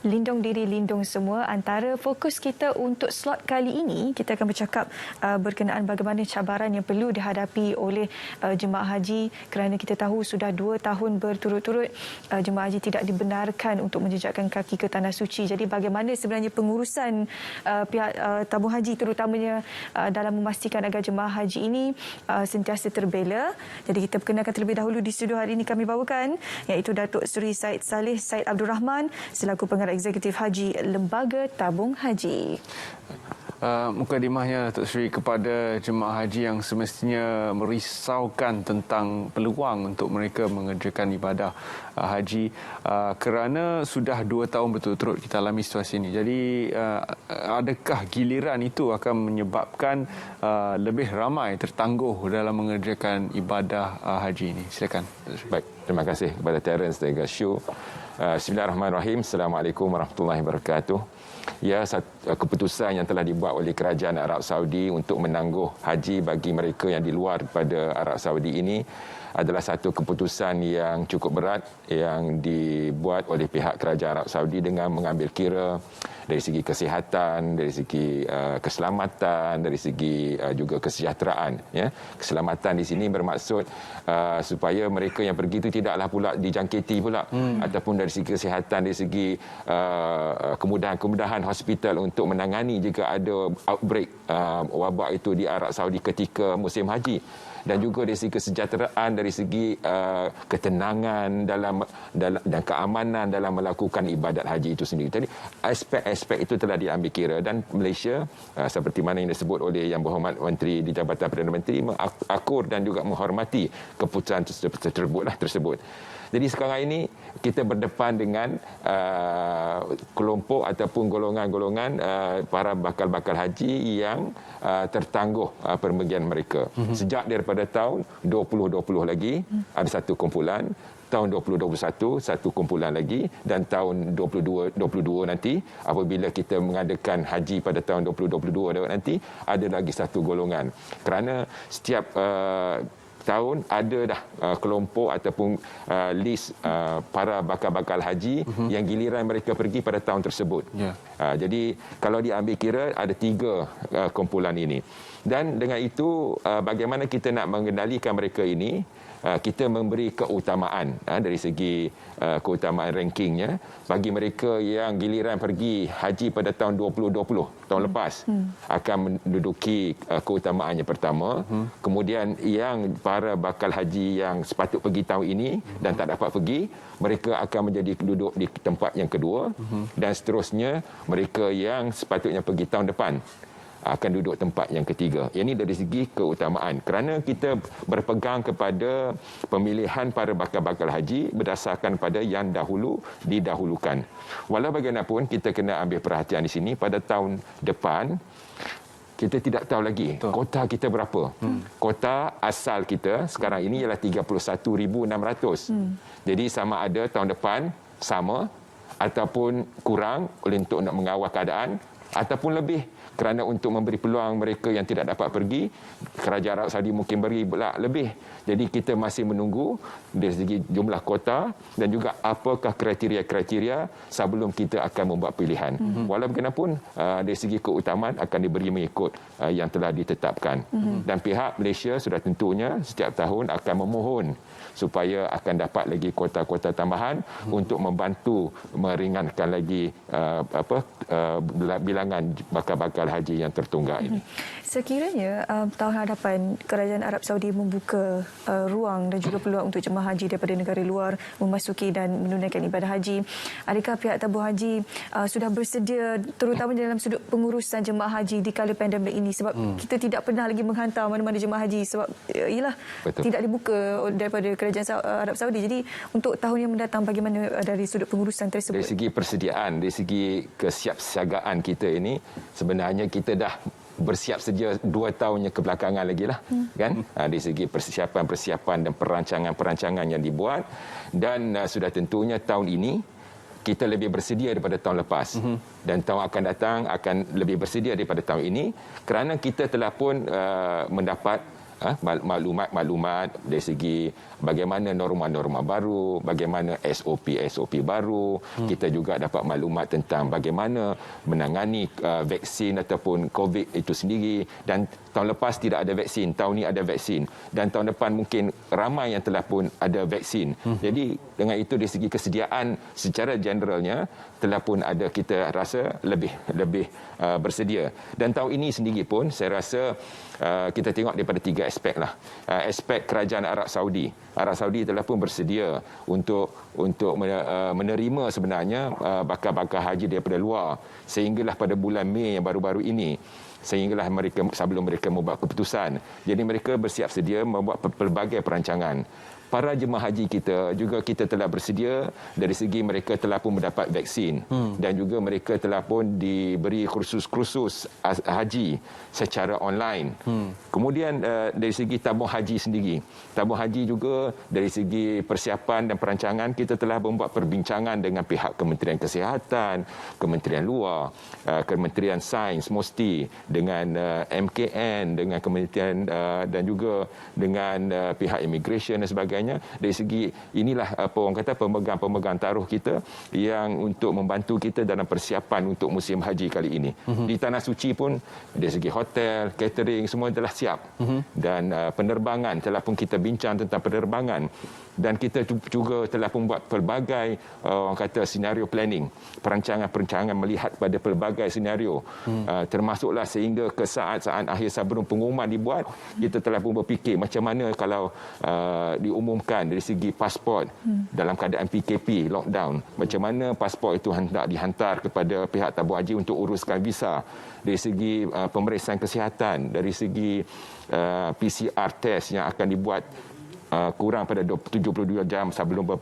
Lindung diri, lindung semua. Antara fokus kita untuk slot kali ini, kita akan bercakap berkenaan bagaimana cabaran yang perlu dihadapi oleh jemaah haji kerana kita tahu sudah 2 tahun berturut-turut jemaah haji tidak dibenarkan untuk menjejakkan kaki ke Tanah Suci. Jadi bagaimana sebenarnya pengurusan pihak tabung haji terutamanya dalam memastikan agar jemaah haji ini sentiasa terbela. Jadi kita perkenalkan terlebih dahulu di studio hari ini kami bawakan iaitu Datuk Seri Said Saleh Said Abdul Rahman selaku Pengarah Eksekutif Haji Lembaga Tabung Haji. Mukadimahnya Datuk Seri kepada jemaah haji yang semestinya merisaukan tentang peluang untuk mereka mengerjakan ibadah haji kerana sudah 2 tahun berturut-turut kita alami situasi ini. Jadi adakah giliran itu akan menyebabkan lebih ramai tertangguh dalam mengerjakan ibadah haji ini? Silakan. Baik, terima kasih kepada Terence dan Gashu. Bismillahirrahmanirrahim. Assalamualaikum warahmatullahi wabarakatuh. Ya, keputusan yang telah dibuat oleh Kerajaan Arab Saudi untuk menangguh haji bagi mereka yang di luar daripada Arab Saudi ini adalah satu keputusan yang cukup berat yang dibuat oleh pihak Kerajaan Arab Saudi dengan mengambil kira dari segi kesihatan, dari segi keselamatan, dari segi juga kesejahteraan. Ya. Keselamatan di sini bermaksud supaya mereka yang pergi itu tidaklah pula dijangkiti pula ataupun dari segi kesihatan, dari segi kemudahan-kemudahan hospital untuk menangani jika ada outbreak wabak itu di Arab Saudi ketika musim haji. Dan juga dari segi kesejahteraan, dari segi ketenangan dan keamanan dalam melakukan ibadat haji itu sendiri. Jadi aspek-aspek itu telah diambil kira dan Malaysia seperti mana yang disebut oleh Yang Berhormat Menteri di Jabatan Perdana Menteri mengakur dan juga menghormati keputusan tersebut. Jadi sekarang ini kita berdepan dengan kelompok ataupun golongan-golongan para bakal-bakal haji yang tertangguh permergian mereka. Sejak daripada tahun 2020 lagi ada satu kumpulan, tahun 2021 satu kumpulan lagi dan tahun 2022 nanti apabila kita mengadakan haji pada tahun 2022 nanti ada lagi satu golongan. Kerana setiap tahun ada dah kelompok ataupun list para bakal-bakal haji yang giliran mereka pergi pada tahun tersebut. Jadi kalau diambil kira ada 3 kumpulan ini. Dan dengan itu bagaimana kita nak mengendalikan mereka ini, kita memberi keutamaan dari segi keutamaan rankingnya bagi mereka yang giliran pergi haji pada tahun 2020 tahun lepas akan menduduki keutamaannya pertama. Kemudian yang para bakal haji yang sepatut pergi tahun ini dan tak dapat pergi, mereka akan menjadi duduk di tempat yang kedua dan seterusnya mereka yang sepatutnya pergi tahun depan akan duduk tempat yang ketiga. Ini dari segi keutamaan. Kerana kita berpegang kepada pemilihan para bakal-bakal haji berdasarkan pada yang dahulu didahulukan. Walau bagaimanapun kita kena ambil perhatian di sini pada tahun depan kita tidak tahu lagi kota kita berapa. Kota asal kita sekarang ini ialah 31,600. Jadi sama ada tahun depan sama ataupun kurang untuk nak mengawal keadaan ataupun lebih. Kerana untuk memberi peluang mereka yang tidak dapat pergi, Kerajaan Arab Saudi mungkin beri pula lebih. Jadi kita masih menunggu dari segi jumlah kota dan juga apakah kriteria-kriteria sebelum kita akan membuat pilihan. Walau bagaimanapun dari segi keutamaan akan diberi mengikut yang telah ditetapkan. Dan pihak Malaysia sudah tentunya setiap tahun akan memohon supaya akan dapat lagi kota-kota tambahan untuk membantu meringankan lagi bilangan bakal-bakal haji yang tertunggak ini. Sekiranya tahun hadapan Kerajaan Arab Saudi membuka ruang dan juga peluang untuk jemaah haji daripada negara luar memasuki dan menunaikan ibadah haji, adakah pihak tabung haji sudah bersedia terutama dalam sudut pengurusan jemaah haji di kala pandemik ini, sebab kita tidak pernah lagi menghantar mana-mana jemaah haji sebab tidak dibuka daripada Kerajaan Arab Saudi. Jadi untuk tahun yang mendatang bagaimana dari sudut pengurusan tersebut? Dari segi persediaan, dari segi kesiapsiagaan kita ini sebenarnya kita dah bersiap sedia 2 tahunnya kebelakangan lagi lah, kan? Dari segi persiapan dan perancangan yang dibuat dan sudah tentunya tahun ini kita lebih bersedia daripada tahun lepas dan tahun akan datang akan lebih bersedia daripada tahun ini kerana kita telah pun mendapat maklumat dari segi bagaimana norma-norma baru, bagaimana SOP baru. Kita juga dapat maklumat tentang bagaimana menangani vaksin ataupun COVID itu sendiri. Dan tahun lepas tidak ada vaksin, tahun ini ada vaksin. Dan tahun depan mungkin ramai yang telah pun ada vaksin. Jadi dengan itu dari segi kesediaan secara generalnya telah pun ada, kita rasa lebih bersedia. Dan tahun ini sendiri pun saya rasa kita tengok daripada 3 aspek lah. Aspek kerajaan Arab Saudi. Arab Saudi telah pun bersedia untuk menerima sebenarnya bakal-bakal haji daripada luar, sehinggalah pada bulan Mei yang baru-baru ini, sehinggalah mereka sebelum mereka membuat keputusan. Jadi mereka bersiap sedia membuat pelbagai perancangan. Para jemaah haji kita juga kita telah bersedia dari segi mereka telah pun mendapat vaksin dan juga mereka telah pun diberi kursus haji secara online. Kemudian dari segi tabung haji sendiri. Tabung haji juga dari segi persiapan dan perancangan kita telah membuat perbincangan dengan pihak Kementerian Kesihatan, Kementerian Luar, Kementerian Sains Mosti, dengan MKN, dengan Kementerian dan juga dengan pihak imigresen dan sebagainya. Dari segi inilah orang kata pemegang taruh kita yang untuk membantu kita dalam persiapan untuk musim haji kali ini. Di Tanah Suci pun dari segi hotel, catering semua telah siap. Dan penerbangan telah pun kita bincang tentang penerbangan. Dan kita juga telah membuat pelbagai orang kata senario planning, perancangan melihat pada pelbagai senario, termasuklah sehingga ke saat-saat akhir sebelum pengumuman dibuat, kita telah pun berfikir macam mana kalau diumumkan dari segi pasport dalam keadaan PKP, lockdown, macam mana pasport itu hendak dihantar kepada pihak tabung haji untuk uruskan visa, dari segi pemeriksaan kesihatan, dari segi PCR test yang akan dibuat kurang pada 72 jam sebelum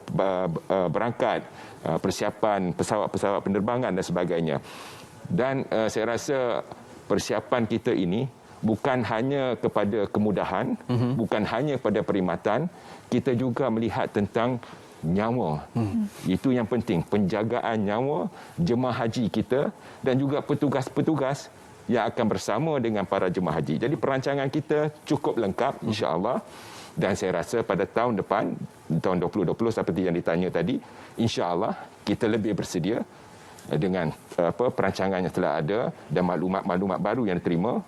berangkat, persiapan pesawat penerbangan dan sebagainya. Dan saya rasa persiapan kita ini bukan hanya kepada kemudahan, bukan hanya pada perkhidmatan, kita juga melihat tentang nyawa. Itu yang penting, penjagaan nyawa jemaah haji kita dan juga petugas-petugas yang akan bersama dengan para jemaah haji. Jadi perancangan kita cukup lengkap, insya-Allah. Dan saya rasa pada tahun depan, tahun 2020 seperti yang ditanya tadi, insya-Allah kita lebih bersedia dengan perancangan yang telah ada dan maklumat-maklumat baru yang diterima.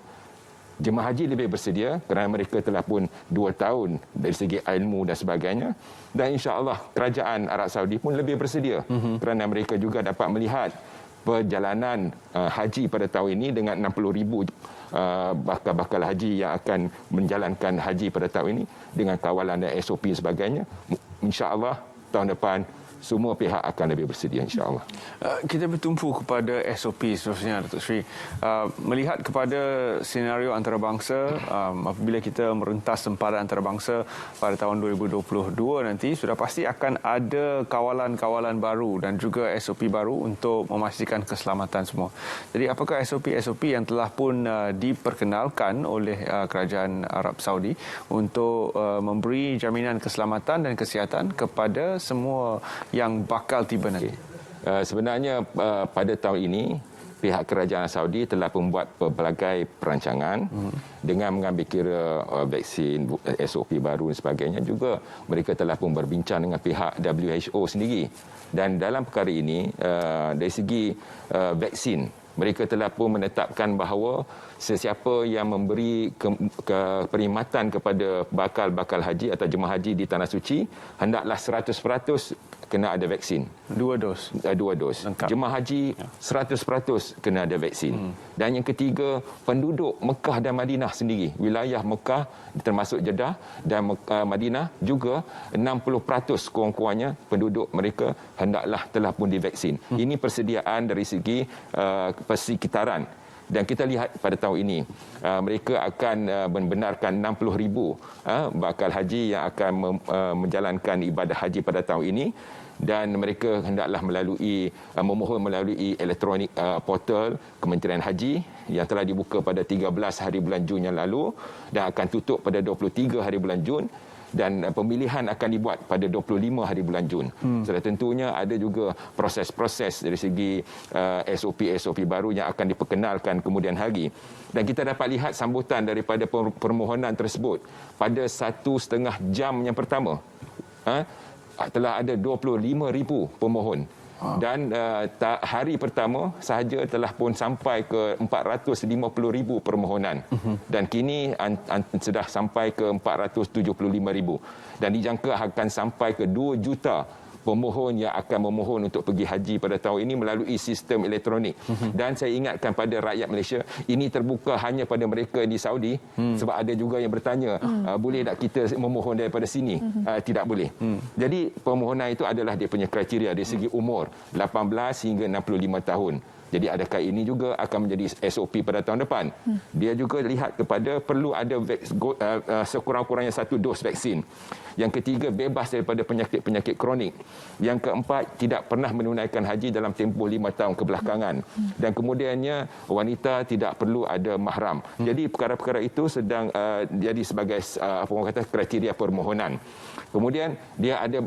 Jemaah haji lebih bersedia kerana mereka telah pun 2 tahun dari segi ilmu dan sebagainya. Dan insya-Allah kerajaan Arab Saudi pun lebih bersedia kerana mereka juga dapat melihat perjalanan haji pada tahun ini dengan 60,000 bakal haji yang akan menjalankan haji pada tahun ini dengan kawalan dan SOP dan sebagainya. InsyaAllah tahun depan semua pihak akan lebih bersedia, insya-Allah. Kita bertumpu kepada SOP seterusnya, Datuk Seri. Melihat kepada senario antarabangsa, apabila kita merentas sempadan antarabangsa pada tahun 2022 nanti, sudah pasti akan ada kawalan-kawalan baru dan juga SOP baru untuk memastikan keselamatan semua. Jadi apakah SOP-SOP yang telah pun diperkenalkan oleh kerajaan Arab Saudi untuk memberi jaminan keselamatan dan kesihatan kepada semua yang bakal tiba nanti? Sebenarnya pada tahun ini pihak kerajaan Saudi telah membuat pelbagai perancangan dengan mengambil kira vaksin, SOP baru dan sebagainya. Juga mereka telah pun berbincang dengan pihak WHO sendiri. Dan dalam perkara ini dari segi vaksin, mereka telah pun menetapkan bahawa sesiapa yang memberi perkhidmatan kepada bakal haji atau jemaah haji di Tanah Suci hendaklah 100% kena ada vaksin. 2 dos. 2 dos. Lengkap. Jemaah haji 100% kena ada vaksin. Dan yang ketiga, penduduk Mekah dan Madinah sendiri, wilayah Mekah termasuk Jeddah dan Madinah juga 60% kurang-kurangnya penduduk mereka hendaklah telah pun divaksin. Ini persediaan dari segi persekitaran. Dan kita lihat pada tahun ini mereka akan membenarkan 60,000 bakal haji yang akan menjalankan ibadah haji pada tahun ini. Dan mereka hendaklah memohon melalui elektronik portal Kementerian Haji yang telah dibuka pada 13 hari bulan Jun yang lalu dan akan tutup pada 23 hari bulan Jun. dan pemilihan akan dibuat pada 25 hari bulan Jun. Sudah tentunya ada juga proses-proses dari segi SOP baru yang akan diperkenalkan kemudian hari. Dan kita dapat lihat sambutan daripada permohonan tersebut pada 1,5 jam yang pertama. Telah ada 25,000 pemohon. Dan hari pertama sahaja telah pun sampai ke 450,000 permohonan. Dan kini sudah sampai ke 475,000. Dan dijangka akan sampai ke 2 juta pemohon yang akan memohon untuk pergi haji pada tahun ini melalui sistem elektronik. Dan saya ingatkan pada rakyat Malaysia, ini terbuka hanya pada mereka di Saudi, sebab ada juga yang bertanya, boleh tak kita memohon daripada sini? Tidak boleh. Jadi permohonan itu adalah dia punya kriteria dari segi umur 18 hingga 65 tahun. Jadi adakah ini juga akan menjadi SOP pada tahun depan? Dia juga lihat kepada perlu ada sekurang-kurangnya 1 dos vaksin. Yang ketiga, bebas daripada penyakit-penyakit kronik. Yang keempat, tidak pernah menunaikan haji dalam tempoh 5 tahun kebelakangan. Dan kemudiannya, wanita tidak perlu ada mahram. Jadi perkara-perkara itu sedang jadi sebagai apa orang kata kriteria permohonan. Kemudian dia ada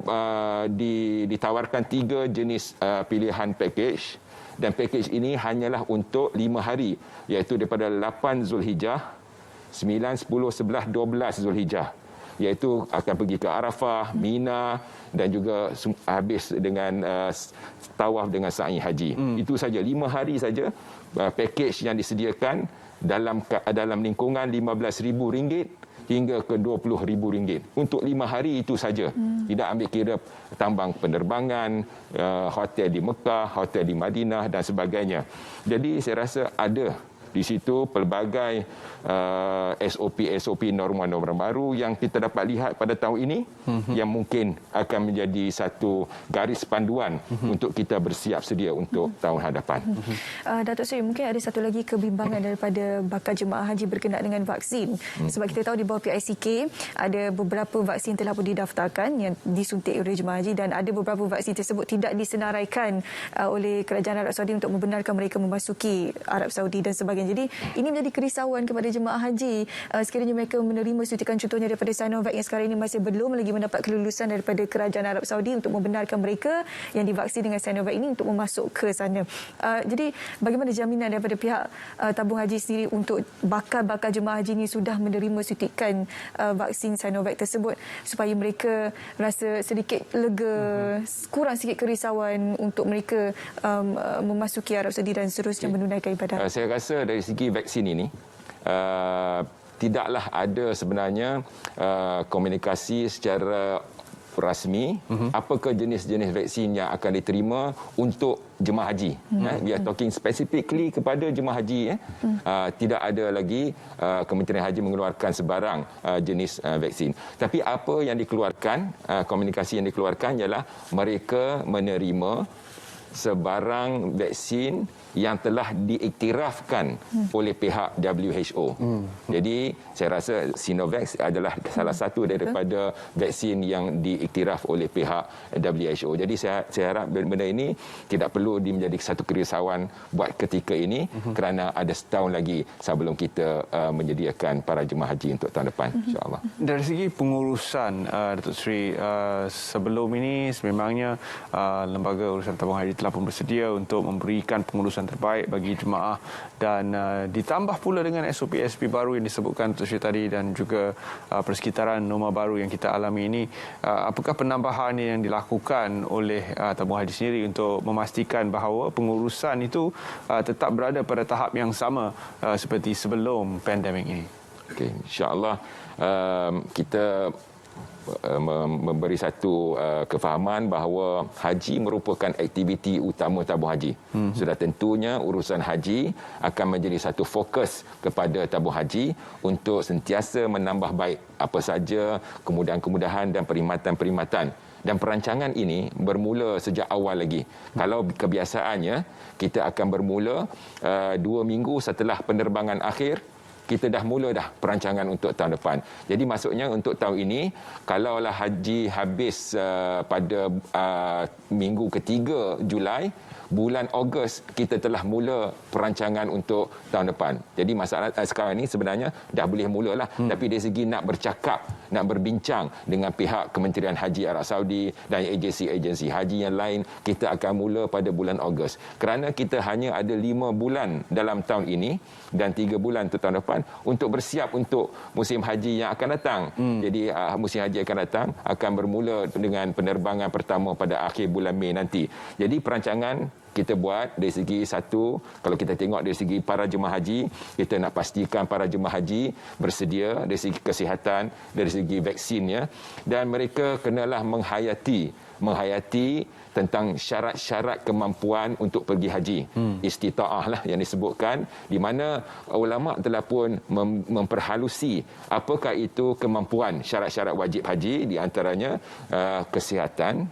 ditawarkan 3 jenis pilihan package. Dan pakej ini hanyalah untuk 5 hari, iaitu daripada 8 Zulhijjah, 9, 10, 11, 12 Zulhijjah. Iaitu akan pergi ke Arafah, Mina dan juga habis dengan tawaf dengan sa'i haji. Itu saja, 5 hari saja pakej yang disediakan dalam lingkungan RM15,000 hingga ke RM20,000 untuk 5 hari itu saja. Tidak ambil kira tambang penerbangan, hotel di Mekah, hotel di Madinah dan sebagainya. Jadi saya rasa ada di situ pelbagai SOP norma-norma baru yang kita dapat lihat pada tahun ini yang mungkin akan menjadi satu garis panduan untuk kita bersiap sedia untuk tahun hadapan. Datuk Seri, mungkin ada satu lagi kebimbangan daripada bakal jemaah haji berkenaan dengan vaksin. Sebab kita tahu di bawah PICK ada beberapa vaksin telah pun didaftarkan yang disuntik oleh jemaah haji dan ada beberapa vaksin tersebut tidak disenaraikan oleh Kerajaan Arab Saudi untuk membenarkan mereka memasuki Arab Saudi dan sebagainya. Jadi ini menjadi kerisauan kepada jemaah haji sekiranya mereka menerima suntikan contohnya daripada Sinovac yang sekarang ini masih belum lagi mendapat kelulusan daripada Kerajaan Arab Saudi untuk membenarkan mereka yang divaksin dengan Sinovac ini untuk memasuk ke sana. Jadi bagaimana jaminan daripada pihak tabung haji sendiri untuk bakal jemaah haji ini sudah menerima suntikan vaksin Sinovac tersebut supaya mereka rasa sedikit lega, kurang sedikit kerisauan untuk mereka memasuki Arab Saudi dan seterusnya menunaikan ibadah. Saya rasa dari segi vaksin ini tidaklah ada sebenarnya komunikasi secara rasmi apakah jenis-jenis vaksin yang akan diterima untuk jemaah haji. We are talking specifically kepada jemaah haji. Tidak ada lagi Kementerian Haji mengeluarkan sebarang jenis vaksin. Tapi apa yang dikeluarkan, komunikasi yang dikeluarkan ialah mereka menerima sebarang vaksin yang telah diiktirafkan oleh pihak WHO. Jadi saya rasa Sinovac adalah salah satu daripada vaksin yang diiktiraf oleh pihak WHO. Jadi saya harap benda ini tidak perlu menjadi satu kerisauan buat ketika ini kerana ada setahun lagi sebelum kita menyediakan para jemaah haji untuk tahun depan, insya-Allah. Dari segi pengurusan, Datuk Seri, sebelum ini sememangnya Lembaga Urusan Tabung Haji telah pun bersedia untuk memberikan pengurusan terbaik bagi jemaah dan ditambah pula dengan SOP baru yang disebutkan Datuk Seri tadi dan juga persekitaran norma baru yang kita alami ini. Apakah penambahan yang dilakukan oleh tabung haji sendiri untuk memastikan bahawa pengurusan itu tetap berada pada tahap yang sama seperti sebelum pandemik ini? Okey, insya-Allah kita memberi satu kefahaman bahawa haji merupakan aktiviti utama tabung haji. Sudah tentunya urusan haji akan menjadi satu fokus kepada tabung haji untuk sentiasa menambah baik apa saja kemudahan-kemudahan dan perkhidmatan-perkhidmatan. Dan perancangan ini bermula sejak awal lagi. Kalau kebiasaannya kita akan bermula 2 minggu setelah penerbangan akhir kita dah mula dah perancangan untuk tahun depan. Jadi maksudnya untuk tahun ini, kalaulah haji habis pada minggu ketiga Julai, bulan Ogos kita telah mula perancangan untuk tahun depan. Jadi masalah sekarang ini sebenarnya dah boleh mulalah. Tapi dari segi nak bercakap, nak berbincang dengan pihak Kementerian Haji Arab Saudi dan agensi-agensi haji yang lain, kita akan mula pada bulan Ogos. Kerana kita hanya ada 5 bulan dalam tahun ini dan 3 bulan untuk tahun depan untuk bersiap untuk musim haji yang akan datang. Jadi musim haji akan datang akan bermula dengan penerbangan pertama pada akhir bulan Mei nanti. Jadi perancangan kita buat dari segi satu, kalau kita tengok dari segi para jemaah haji, kita nak pastikan para jemaah haji bersedia dari segi kesihatan, dari segi vaksinnya, dan mereka kenalah menghayati tentang syarat-syarat kemampuan untuk pergi haji. Istita'ah lah yang disebutkan, di mana ulama telah pun memperhalusi apakah itu kemampuan syarat-syarat wajib haji, di antaranya kesihatan,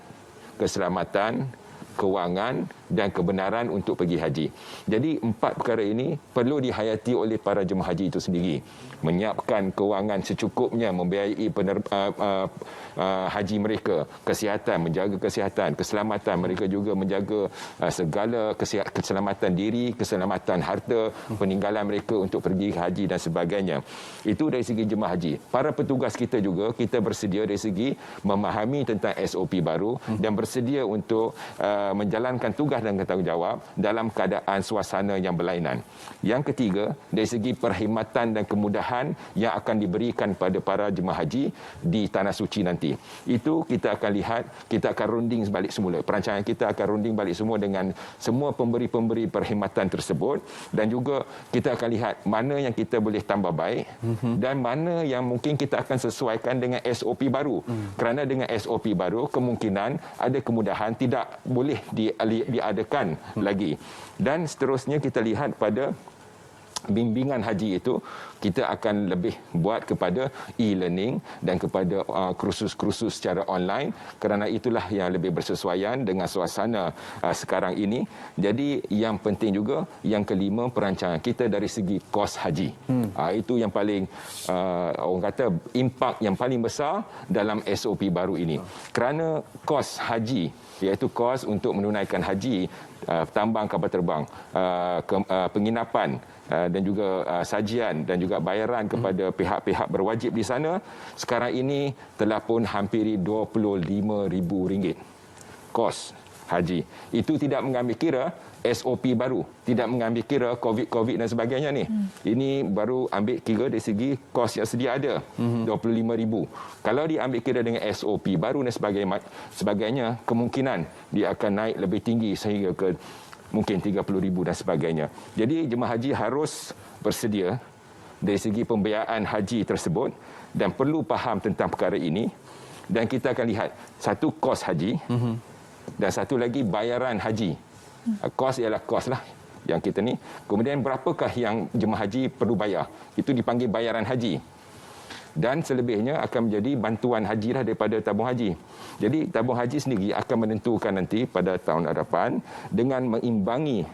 keselamatan, kewangan dan kebenaran untuk pergi haji. Jadi 4 perkara ini perlu dihayati oleh para jemaah haji itu sendiri. Menyiapkan kewangan secukupnya, membiayai haji mereka, kesihatan, menjaga kesihatan, keselamatan, mereka juga menjaga segala keselamatan diri, keselamatan harta, peninggalan mereka untuk pergi haji dan sebagainya. Itu dari segi jemaah haji. Para petugas kita juga, kita bersedia dari segi memahami tentang SOP baru dan bersedia untuk menjalankan tugas dan tanggungjawab dalam keadaan suasana yang berlainan. Yang ketiga, dari segi perkhidmatan dan kemudahan yang akan diberikan pada para jemaah haji di Tanah Suci nanti. Itu kita akan lihat, kita akan runding balik semula. Perancangan kita akan runding balik semua dengan semua pemberi-pemberi perkhidmatan tersebut, dan juga kita akan lihat mana yang kita boleh tambah baik dan mana yang mungkin kita akan sesuaikan dengan SOP baru. Kerana dengan SOP baru, kemungkinan ada kemudahan tidak boleh diadakan lagi. Dan seterusnya kita lihat pada bimbingan haji itu, kita akan lebih buat kepada e-learning dan kepada kursus-kursus secara online, kerana itulah yang lebih bersesuaian dengan suasana sekarang ini. Jadi yang penting juga, yang kelima, perancangan kita dari segi kos haji. Itu yang paling orang kata impak yang paling besar dalam SOP baru ini. Kerana kos haji, iaitu kos untuk menunaikan haji, tambang kapal terbang, penginapan dan juga sajian dan juga bayaran kepada pihak-pihak berwajib di sana, sekarang ini telah pun hampiri RM25,000 kos haji. Itu tidak mengambil kira SOP baru, tidak mengambil kira COVID dan sebagainya ni. Ini baru ambil kira dari segi kos yang sedia ada, RM25,000. Kalau diambil kira dengan SOP baru dan sebagainya, kemungkinan dia akan naik lebih tinggi sehingga ke mungkin RM30,000 dan sebagainya. Jadi jemaah haji harus bersedia dari segi pembiayaan haji tersebut dan perlu faham tentang perkara ini. Dan kita akan lihat satu kos haji dan satu lagi bayaran haji. Kos ialah kos lah yang kita ni. Kemudian berapakah yang jemaah haji perlu bayar? Itu dipanggil bayaran haji. Dan selebihnya akan menjadi bantuan haji lah daripada tabung haji. Jadi tabung haji sendiri akan menentukan nanti pada tahun hadapan dengan mengimbangi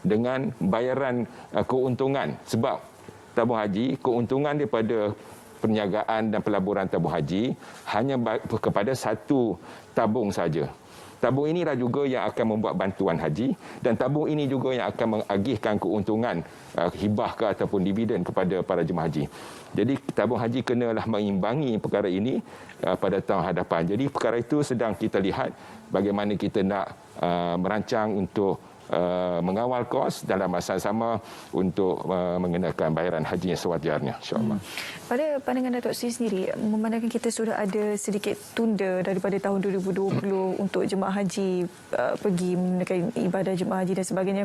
dengan bayaran keuntungan. Sebab tabung haji, keuntungan daripada perniagaan dan pelaburan tabung haji hanya kepada satu tabung saja. Tabung inilah juga yang akan membuat bantuan haji, dan tabung ini juga yang akan mengagihkan keuntungan hibah ke ataupun dividen kepada para jemaah haji. Jadi tabung haji kenalah mengimbangi perkara ini pada tahun hadapan. Jadi perkara itu sedang kita lihat bagaimana kita nak merancang untuk mengawal kos dalam masa sama untuk mengenakan bayaran haji yang sewajarnya, insya-Allah. Pada pandangan Datuk Sri sendiri, memandangkan kita sudah ada sedikit tunda daripada tahun 2020 untuk jemaah haji pergi menunaikan ibadah jemaah haji dan sebagainya.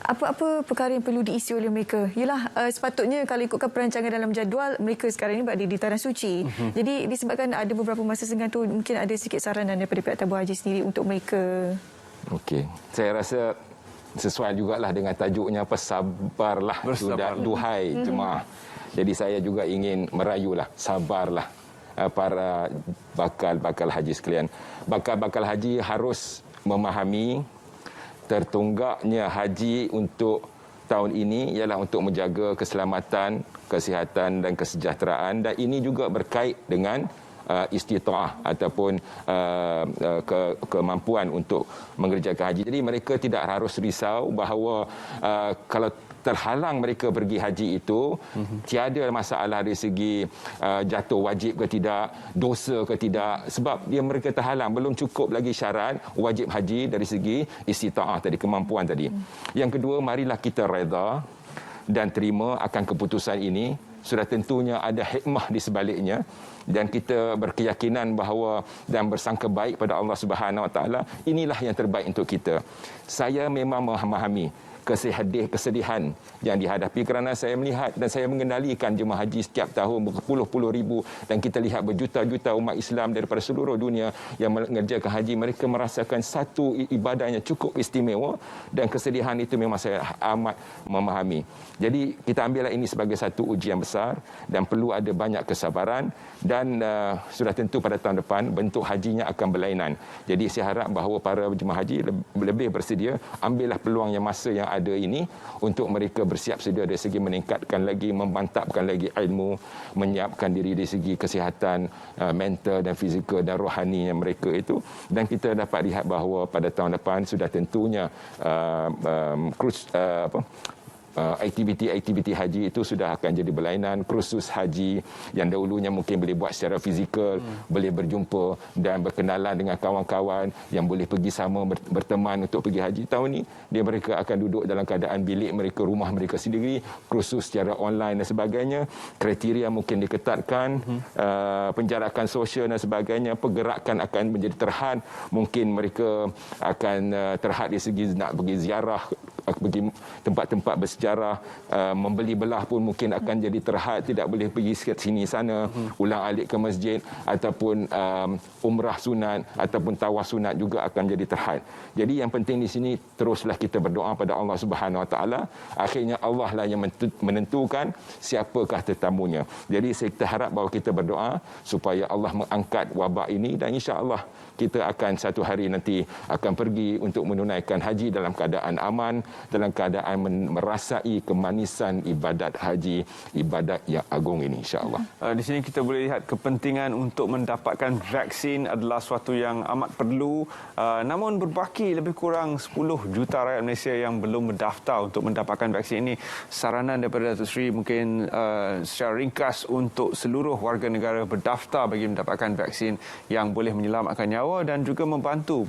Apa perkara yang perlu diisi oleh mereka? Yalah, sepatutnya kalau ikutkan perancangan dalam jadual, mereka sekarang ini berada di Tanah Suci. Jadi disebabkan ada beberapa masa senggang tu, mungkin ada sedikit saranan daripada pihak tabung haji sendiri untuk mereka. Okey, saya rasa sesuai jugalah dengan tajuknya apa, sabarlah, duhai jemaah. Jadi saya juga ingin merayulah, sabarlah para bakal haji sekalian. Bakal haji harus memahami tertunggaknya haji untuk tahun ini ialah untuk menjaga keselamatan, kesihatan dan kesejahteraan, dan ini juga berkait dengan istitaah ataupun kemampuan untuk mengerjakan haji. Jadi mereka tidak harus risau bahawa kalau terhalang mereka pergi haji itu, tiada masalah dari segi jatuh wajib ke tidak, dosa ke tidak, sebab mereka terhalang, belum cukup lagi syarat wajib haji dari segi istitaah tadi, kemampuan tadi. Yang kedua, marilah kita redha dan terima akan keputusan ini. Sudah tentunya ada hikmah di sebaliknya, dan kita berkeyakinan bahawa dan bersangka baik pada Allah Subhanahu Wa Taala, inilah yang terbaik untuk kita. Saya memang memahami kesedihan yang dihadapi kerana saya melihat dan saya mengendalikan jemaah haji setiap tahun berpuluh-puluh ribu, dan kita lihat berjuta-juta umat Islam daripada seluruh dunia yang mengerjakan haji. Mereka merasakan satu ibadah yang cukup istimewa, dan kesedihan itu memang saya amat memahami. Jadi kita ambillah ini sebagai satu ujian besar, dan perlu ada banyak kesabaran, dan sudah tentu pada tahun depan bentuk hajinya akan berlainan. Jadi saya harap bahawa para jemaah haji lebih bersedia, ambillah peluang yang masa yang ada ini untuk mereka bersiap sedia dari segi meningkatkan lagi, memantapkan lagi ilmu, menyiapkan diri dari segi kesihatan mental dan fizikal dan rohani yang mereka itu. Dan kita dapat lihat bahawa pada tahun depan sudah tentunya aktiviti haji itu sudah akan jadi berlainan. Kursus haji yang dahulunya mungkin boleh buat secara fizikal, boleh berjumpa dan berkenalan dengan kawan-kawan yang boleh pergi sama berteman untuk pergi haji. Tahun ini mereka akan duduk dalam keadaan bilik mereka, rumah mereka sendiri, kursus secara online dan sebagainya. Kriteria mungkin diketatkan, penjarakan sosial dan sebagainya, pergerakan akan menjadi terhad. Mungkin mereka akan terhad dari segi nak pergi ziarah, pergi tempat-tempat bersejarah, membeli belah pun mungkin akan jadi terhad, tidak boleh pergi sini sana, ulang alik ke masjid, ataupun umrah sunat ataupun tawaf sunat juga akan jadi terhad. Jadi yang penting di sini, teruslah kita berdoa pada Allah Subhanahu Wa Taala. Akhirnya Allah lah yang menentukan siapakah tetamunya. Jadi kita harap bahawa kita berdoa supaya Allah mengangkat wabak ini, dan insya-Allah kita akan satu hari nanti akan pergi untuk menunaikan haji dalam keadaan aman, dalam keadaan merasai kemanisan ibadat haji, ibadat yang agung ini, insya-Allah. Di sini kita boleh lihat kepentingan untuk mendapatkan vaksin adalah suatu yang amat perlu. Namun berbaki lebih kurang 10 juta rakyat Malaysia yang belum mendaftar untuk mendapatkan vaksin ini. Saranan daripada Datuk Seri mungkin secara ringkas untuk seluruh warga negara berdaftar bagi mendapatkan vaksin yang boleh menyelamatkan nyawa dan juga membantu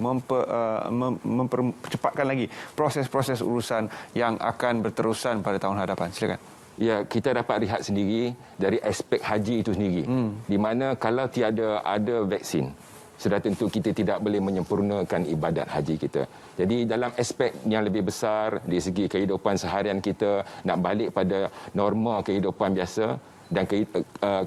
mempercepatkan lagi proses-proses urusan yang akan berterusan pada tahun hadapan. Silakan. Ya, kita dapat lihat sendiri dari aspek haji itu sendiri. Di mana kalau tiada ada vaksin, sudah tentu kita tidak boleh menyempurnakan ibadat haji kita. Jadi dalam aspek yang lebih besar, dari segi kehidupan seharian kita, nak balik pada norma kehidupan biasa dan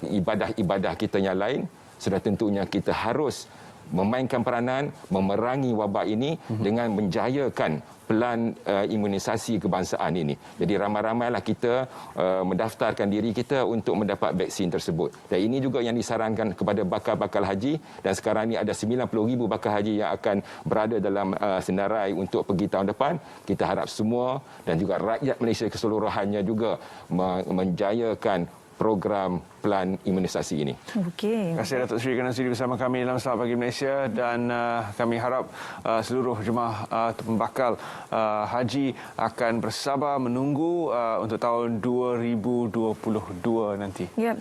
ibadah-ibadah kita yang lain, sudah tentunya kita harus memainkan peranan memerangi wabak ini dengan menjayakan pelan imunisasi kebangsaan ini. Jadi ramai-ramailah kita mendaftarkan diri kita untuk mendapat vaksin tersebut. Dan ini juga yang disarankan kepada bakal-bakal haji, dan sekarang ini ada 90,000 bakal haji yang akan berada dalam senarai untuk pergi tahun depan. Kita harap semua dan juga rakyat Malaysia keseluruhannya juga menjayakan program pelan imunisasi ini. Okey. Terima kasih Datuk Seri kerana sudi bersama kami dalam Selamat Pagi Malaysia, dan kami harap seluruh jemaah pembakal haji akan bersabar menunggu untuk tahun 2022 nanti. Ya.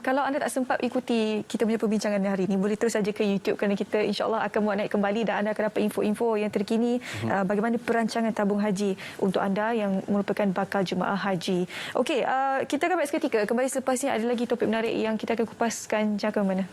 Kalau anda tak sempat ikuti kita punya perbincangan hari ini, boleh terus saja ke YouTube kerana kita insya-Allah akan muat naik kembali, dan anda akan dapat info-info yang terkini bagaimana perancangan tabung haji untuk anda yang merupakan bakal jemaah haji. Okey, kita akan berehat seketika. Kembali selepas ini ada lagi topik menarik yang kita akan kupaskan. Jangan ke mana.